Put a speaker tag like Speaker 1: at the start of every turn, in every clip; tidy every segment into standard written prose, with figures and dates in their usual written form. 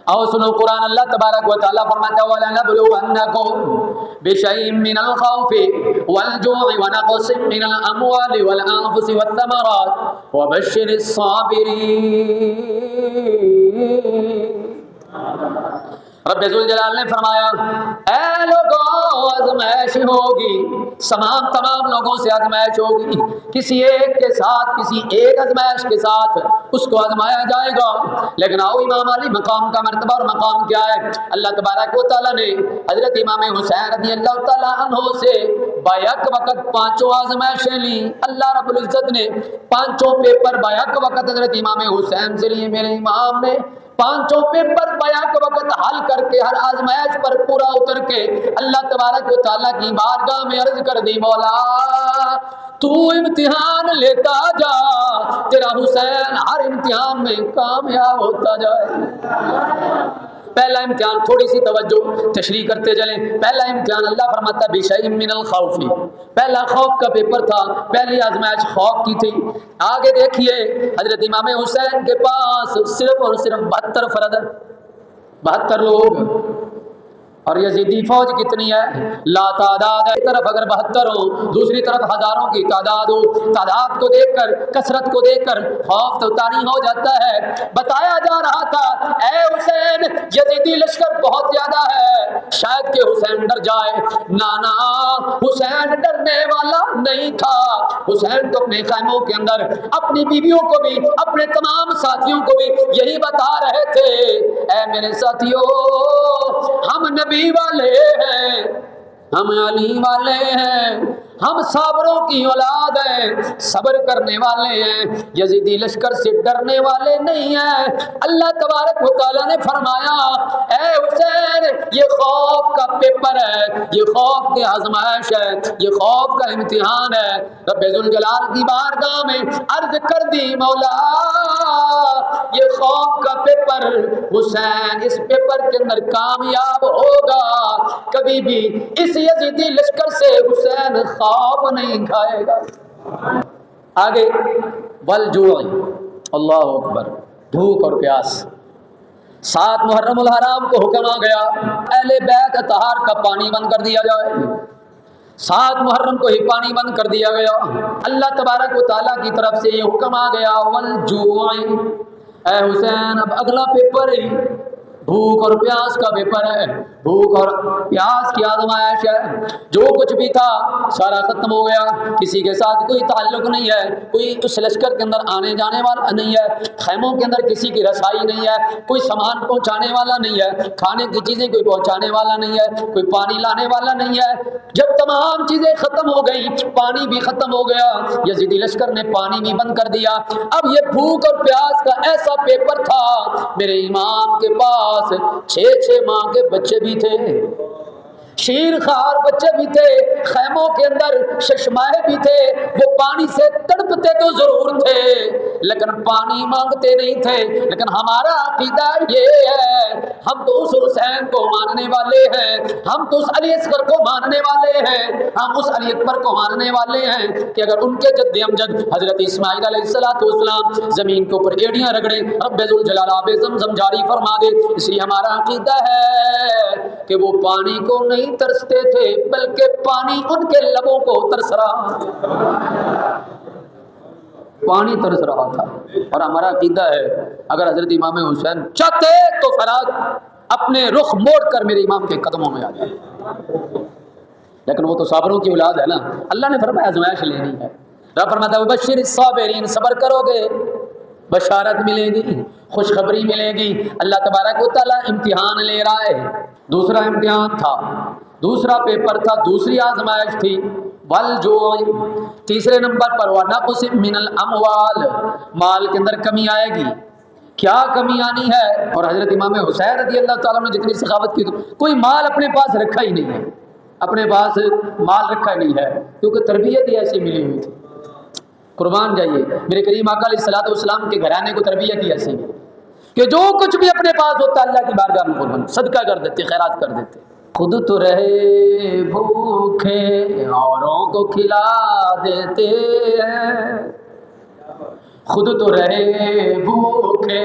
Speaker 1: اور سنو قرآن، اللہ تبارک و تعالیٰ فرماتا ہے وَلَنَبْلُوَنَّكُم بِشَيْءٍ مِّنَ الْخَوْفِ وَالْجُوعِ وَنَقْصٍ مِّنَ الْأَمْوَالِ وَالْأَنفُسِ وَالثَّمَرَاتِ وَبَشِّرِ الصَّابِرِينَ۔ رب ذوالجلال نے فرمایا اے لوگوں آزمائش ہوگی، تمام لوگوں سے آزمائش ہوگی، کسی ایک کے ساتھ، کسی ایک آزمائش کے ساتھ اس کو آزمایا جائے گا۔ لیکن آؤ امام علی مقام کا مرتبہ اور مقام کیا ہے؟ اللہ تبارک و تعالیٰ نے حضرت امام حسین رضی اللہ تعالیٰ عنہ سے بیک وقت 5 آزمائشیں لی۔ اللہ رب العزت نے 5 پیپر بیک وقت حضرت امام حسین سے لیے۔ میرے امام نے 5 پیپر بیک وقت حل کر کے ہر آزمائش پر پورا اتر کے اللہ تبارک و تعالیٰ کی بارگاہ میں عرض کر دی مولا تو امتحان لیتا جا، تیرا حسین ہر امتحان میں کامیاب ہوتا جائے۔ پہلا امتحان، تھوڑی سی توجہ تشریح کرتے چلیں۔ پہلا امتحان اللہ فرماتا بِشَيْءٍ مِّنَ الْخَوْفِ، پہلا خوف کا پیپر تھا، پہلی آزمائش خوف کی تھی۔ آگے دیکھیے حضرت امام حسین کے پاس صرف اور صرف 72 فرد، 72 لوگ، اور یزیدی فوج کتنی ہے؟ لا تعداد ہے۔ ایک طرف اگر 72 ہو، دوسری طرف ہزاروں کی تعداد ہو، تعداد کو دیکھ کر، کثرت کو دیکھ کر خوف تو طاری ہو جاتا ہے۔ بتایا جا رہا تھا اے حسین یزیدی لشکر بہت زیادہ ہے، شاید کہ حسین ڈر جائے۔ نانا، حسین ڈرنے والا نہیں تھا۔ حسین تو اپنے خیموں کے اندر اپنی بیویوں کو بھی، اپنے تمام ساتھیوں کو بھی یہی بتا رہے تھے اے میرے ساتھیوں، ہم نبی والے ہیں، ہم علی والے ہیں، ہم صابروں کی اولاد ہیں، صبر کرنے والے ہیں، یزیدی لشکر سے ڈرنے والے نہیں ہیں۔ اللہ تبارک و تعالیٰ نے فرمایا اے حسین یہ خوف کا پیپر ہے، یہ خوف کی آزمائش ہے، یہ خوف کا امتحان ہے۔ رب ذوالجلال کی بارگاہ میں عرض کر دی مولا یہ خوف کا پیپر، حسین اس پیپر کے اندر کامیاب ہوگا، کبھی بھی اس یزیدی لشکر سے حسین خوف نہیں کھائے گا۔ آگے والجوع، اللہ اکبر، بھوک اور پیاس۔ 7 محرم الحرام کو حکم آ گیا اہل بیت اطہار کا پانی بند کر دیا جائے۔ 7 محرم کو ہی پانی بند کر دیا گیا۔ اللہ تبارک و تعالیٰ کی طرف سے یہ حکم آ گیا والجوع، اے حسین اب اگلا پیپر ہی بھوک اور پیاس کا پیپر ہے، بھوک اور پیاس کی آزمائش ہے۔ جو کچھ بھی تھا سارا ختم ہو گیا، کسی کے ساتھ کوئی تعلق نہیں ہے، کوئی اس لشکر کے اندر آنے جانے والا نہیں ہے، خیموں کے اندر کسی کی رسائی نہیں ہے، کوئی سامان پہنچانے والا نہیں ہے، کھانے کی چیزیں کوئی پہنچانے والا نہیں ہے، کوئی پانی لانے والا نہیں ہے۔ جب تمام چیزیں ختم ہو گئی، پانی بھی ختم ہو گیا، یزیدی لشکر نے پانی بھی بند کر دیا۔ اب یہ بھوک اور پیاس کا ایسا پیپر تھا، میرے امام کے پاس 6 ماہ کے بچے بھی تھے، شیر خوار بچے بھی تھے، خیموں کے اندر ششمائے بھی تھے، وہ پانی سے تڑپتے تو ضرور تھے لیکن پانی مانگتے نہیں تھے۔ لیکن ہمارا عقیدہ یہ ہے، ہم تو اس حسین کو ماننے والے ہیں، ہم تو اس علی اصغر کو ماننے والے ہیں، ہم اس علی اکبر کو ماننے والے ہیں کہ اگر ان کے جد امجد حضرت اسماعیل علیہ السلام زمین کے اوپر ایڑیاں رگڑے رب ذوالجلال آب زمزم جاری فرما دے۔ اس لیے ہمارا عقیدہ ہے کہ وہ پانی کو نہیں ترستے تھے بلکہ پانی ان کے لبوں کو ترس رہا، پانی ترس رہا تھا۔ اور ہمارا عقیدہ ہے اگر حضرت امام حسین چاہتے تو فرات اپنے رخ موڑ کر میرے امام کے قدموں میں آ جائے، لیکن وہ تو صابروں کی اولاد ہے نا۔ اللہ نے فرمایا آزمائش لینی ہے، رب فرماتا ہے بشیر الصابرین، صبر کرو گے بشارت ملے گی، خوشخبری ملے گی۔ اللہ تبارک و تعالیٰ امتحان لے رہا ہے۔ دوسرا امتحان تھا، دوسرا پیپر تھا، دوسری آزمائش تھی والجوع۔ تیسرے نمبر پر ونقص من الاموال، مال کے اندر کمی آئے گی۔ کیا کمی آنی ہے؟ اور حضرت امام حسین رضی اللہ تعالیٰ نے جتنی سخاوت کی کوئی مال اپنے پاس رکھا ہی نہیں ہے، اپنے پاس مال رکھا نہیں ہے کیونکہ تربیت ہی ایسی ملی ہوئی تھی۔ قربان جائیے میرے کریم آقا علیہ الصلوۃ والسلام کے گھرانے کو تربیت ہی ایسی ہے کہ جو کچھ بھی اپنے پاس ہوتا اللہ کی بارگاہ میں قربان صدقہ کر دیتے، خیرات کر دیتے۔ خود تو رہے بھوکے اوروں کو کھلا دیتے ہیں، خود تو رہے بھوکے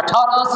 Speaker 1: 18